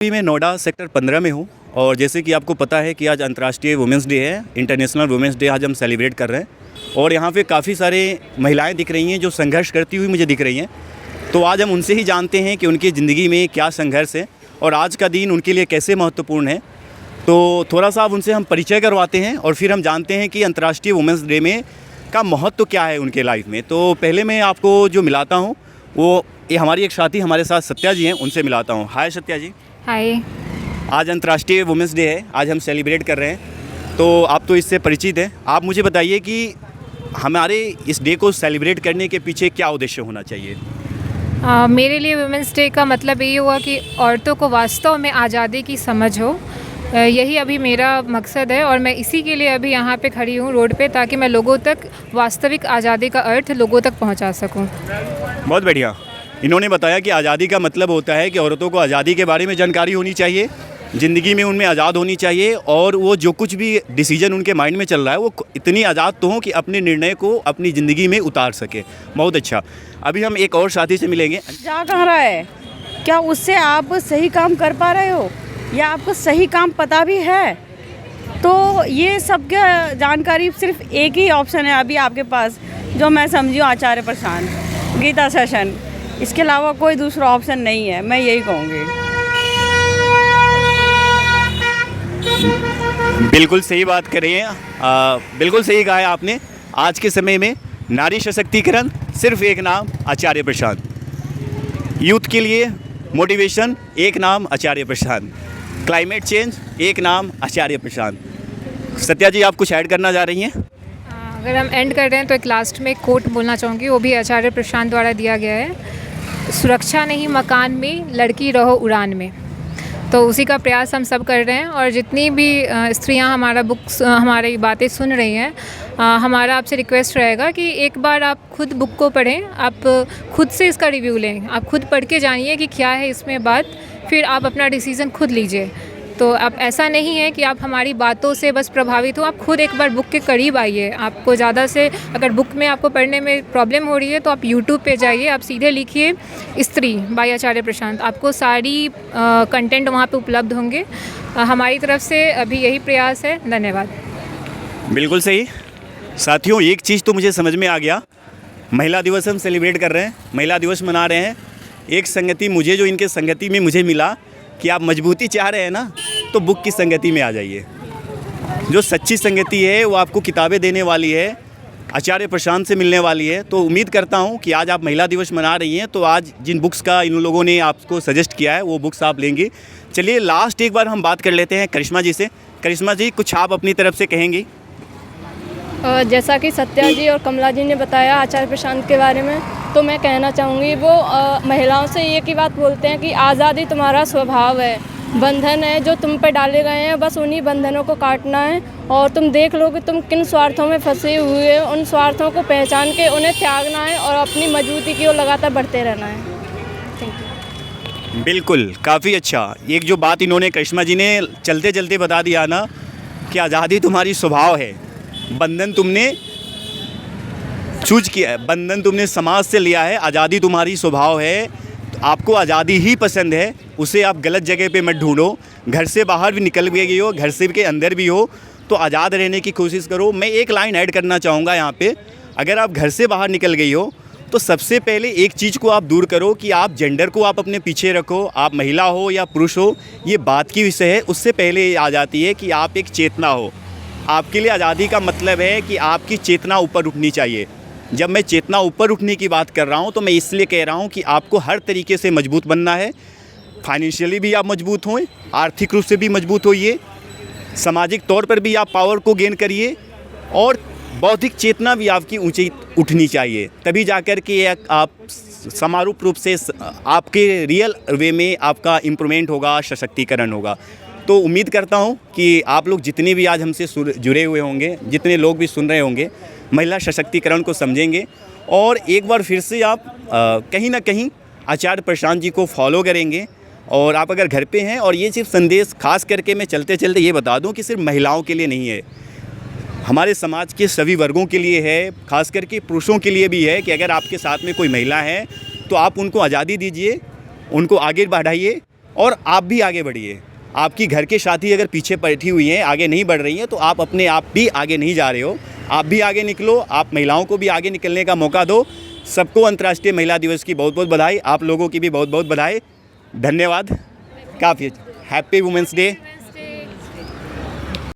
अभी मैं नोएडा सेक्टर 15 में हूँ और जैसे कि आपको पता है कि आज अंतर्राष्ट्रीय वुमेंस डे है, इंटरनेशनल वुमेंस डे आज हम सेलिब्रेट कर रहे हैं और यहाँ पे काफ़ी सारे महिलाएं दिख रही हैं जो संघर्ष करती हुई मुझे दिख रही हैं। तो आज हम उनसे ही जानते हैं कि उनकी ज़िंदगी में क्या संघर्ष है और आज का दिन उनके लिए कैसे महत्वपूर्ण है। तो थोड़ा सा अब उनसे हम परिचय करवाते हैं और फिर हम जानते हैं कि अंतर्राष्ट्रीय वुमेंस डे में का महत्व क्या है उनके लाइफ में। तो पहले मैं आपको जो मिलाता हूँ वो ये हमारी एक साथी हमारे साथ सत्या जी हैं, उनसे मिलाता हूँ। हाय सत्या जी। हाय। आज अंतर्राष्ट्रीय वुमेंस डे है, आज हम सेलिब्रेट कर रहे हैं, तो आप तो इससे परिचित हैं। आप मुझे बताइए कि हमारे इस डे को सेलिब्रेट करने के पीछे क्या उद्देश्य होना चाहिए? मेरे लिए वुमेंस डे का मतलब ये हुआ कि औरतों को वास्तव में आज़ादी की समझ हो। यही अभी मेरा मकसद है और मैं इसी के लिए अभी यहाँ पे खड़ी हूँ रोड पे, ताकि मैं लोगों तक वास्तविक आज़ादी का अर्थ लोगों तक पहुँचा सकूँ। बहुत बढ़िया। इन्होंने बताया कि आज़ादी का मतलब होता है कि औरतों को आज़ादी के बारे में जानकारी होनी चाहिए, ज़िंदगी में उनमें आज़ाद होनी चाहिए और वो जो कुछ भी डिसीजन उनके माइंड में चल रहा है वो इतनी आज़ाद तो हो कि अपने निर्णय को अपनी ज़िंदगी में उतार सके। बहुत अच्छा। अभी हम एक और साथी से मिलेंगे। जा कहाँ रहा है? क्या उससे आप सही काम कर पा रहे हो या आपको सही काम पता भी है? तो ये सब क्या जानकारी सिर्फ एक ही ऑप्शन है अभी आपके पास, जो मैं समझी हूँ आचार्य प्रशांत, गीता सेशन। इसके अलावा कोई दूसरा ऑप्शन नहीं है, मैं यही कहूँगी। बिल्कुल सही बात कर रही हैं, बिल्कुल सही कहा है आपने। आज के समय में नारी सशक्तिकरण सिर्फ एक नाम आचार्य प्रशांत, यूथ के लिए मोटिवेशन एक नाम आचार्य प्रशांत, क्लाइमेट चेंज एक नाम आचार्य प्रशांत। सत्या जी, आप कुछ ऐड करना चाह रही हैं? अगर हम एंड कर रहे हैं तो एक लास्ट में कोट बोलना चाहूँगी, वो भी आचार्य प्रशांत द्वारा दिया गया है। सुरक्षा नहीं मकान में, लड़की रहो उड़ान में। तो उसी का प्रयास हम सब कर रहे हैं और जितनी भी स्त्रियां हमारी बातें सुन रही हैं, हमारा आपसे रिक्वेस्ट रहेगा कि एक बार आप खुद बुक को पढ़ें, आप खुद से इसका रिव्यू लें, आप खुद पढ़ के जानिए कि क्या है इसमें बात, फिर आप अपना डिसीज़न खुद लीजिए। तो अब ऐसा नहीं है कि आप हमारी बातों से बस प्रभावित हो, आप खुद एक बार बुक के करीब आइए। आपको ज़्यादा से अगर बुक में आपको पढ़ने में प्रॉब्लम हो रही है तो आप यूट्यूब पे जाइए, आप सीधे लिखिए स्त्री बाय आचार्य प्रशांत, आपको सारी कंटेंट वहाँ पे उपलब्ध होंगे। हमारी तरफ से अभी यही प्रयास है। धन्यवाद। बिल्कुल सही। साथियों, एक चीज़ तो मुझे समझ में आ गया, महिला दिवस हम सेलिब्रेट कर रहे हैं, महिला दिवस मना रहे हैं। एक संगति मुझे जो इनके संगति में मुझे मिला कि आप मजबूती चाह रहे हैं ना, तो बुक की संगति में आ जाइए। जो सच्ची संगति है वो आपको किताबें देने वाली है, आचार्य प्रशांत से मिलने वाली है। तो उम्मीद करता हूँ कि आज आप महिला दिवस मना रही हैं तो आज जिन बुक्स का इन लोगों ने आपको सजेस्ट किया है वो बुक्स आप लेंगी। चलिए लास्ट एक बार हम बात कर लेते हैं करिश्मा जी से। करिश्मा जी, कुछ आप अपनी तरफ से कहेंगी? जैसा कि सत्या जी और कमला जी ने बताया आचार्य प्रशांत के बारे में, तो मैं कहना चाहूँगी वो महिलाओं से एक ही बात बोलते हैं कि आज़ादी तुम्हारा स्वभाव है, बंधन है जो तुम पे डाले गए हैं, बस उन्हीं बंधनों को काटना है और तुम देख लो कि तुम किन स्वार्थों में फंसे हुए हो। उन स्वार्थों को पहचान के उन्हें त्यागना है और अपनी मजबूती की ओर लगातार बढ़ते रहना है। Thank you. बिल्कुल, काफ़ी अच्छा। एक जो बात इन्होंने करिश्मा जी ने चलते चलते बता दिया ना कि आज़ादी तुम्हारी स्वभाव है, बंधन तुमने चूज किया है, बंधन तुमने समाज से लिया है, आज़ादी तुम्हारी स्वभाव है। तो आपको आज़ादी ही पसंद है, उसे आप गलत जगह पे मत ढूंढो। घर से बाहर भी निकल गई हो, घर से के अंदर भी हो, तो आज़ाद रहने की कोशिश करो। मैं एक लाइन ऐड करना चाहूँगा यहाँ पे, अगर आप घर से बाहर निकल गई हो तो सबसे पहले एक चीज़ को आप दूर करो कि आप जेंडर को आप अपने पीछे रखो, आप महिला हो या पुरुष हो, ये बात की विषय है। उससे पहले आ जाती है कि आप एक चेतना हो। आपके लिए आज़ादी का मतलब है कि आपकी चेतना ऊपर उठनी चाहिए। जब मैं चेतना ऊपर उठने की बात कर रहा हूँ तो मैं इसलिए कह रहा हूँ कि आपको हर तरीके से मजबूत बनना है। फाइनेंशियली भी आप मजबूत हों, आर्थिक रूप से भी मजबूत होइए, सामाजिक तौर पर भी आप पावर को गेन करिए और बौद्धिक चेतना भी आपकी ऊंची उठनी चाहिए। तभी जाकर के आप समारूप रूप से आपके रियल वे में आपका इम्प्रूवमेंट होगा, सशक्तिकरण होगा। तो उम्मीद करता हूँ कि आप लोग जितने भी आज हमसे जुड़े हुए होंगे, जितने लोग भी सुन रहे होंगे, महिला सशक्तिकरण को समझेंगे और एक बार फिर से आप कहीं ना कहीं आचार्य प्रशांत जी को फॉलो करेंगे। और आप अगर घर पे हैं, और ये सिर्फ संदेश खास करके मैं चलते चलते ये बता दूं कि सिर्फ महिलाओं के लिए नहीं है, हमारे समाज के सभी वर्गों के लिए है, खास करके पुरुषों के लिए भी है कि अगर आपके साथ में कोई महिला है तो आप उनको आज़ादी दीजिए, उनको आगे बढ़ाइए और आप भी आगे बढ़िए। आपकी घर के साथी अगर पीछे बैठी हुई हैं, आगे नहीं बढ़ रही हैं, तो आप अपने आप भी आगे नहीं जा रहे हो। आप भी आगे निकलो, आप महिलाओं को भी आगे निकलने का मौका दो। सबको अंतर्राष्ट्रीय महिला दिवस की बहुत बहुत बधाई, आप लोगों की भी बहुत बहुत बधाई। धन्यवाद। काफ़ी हैप्पी वुमेंस डे।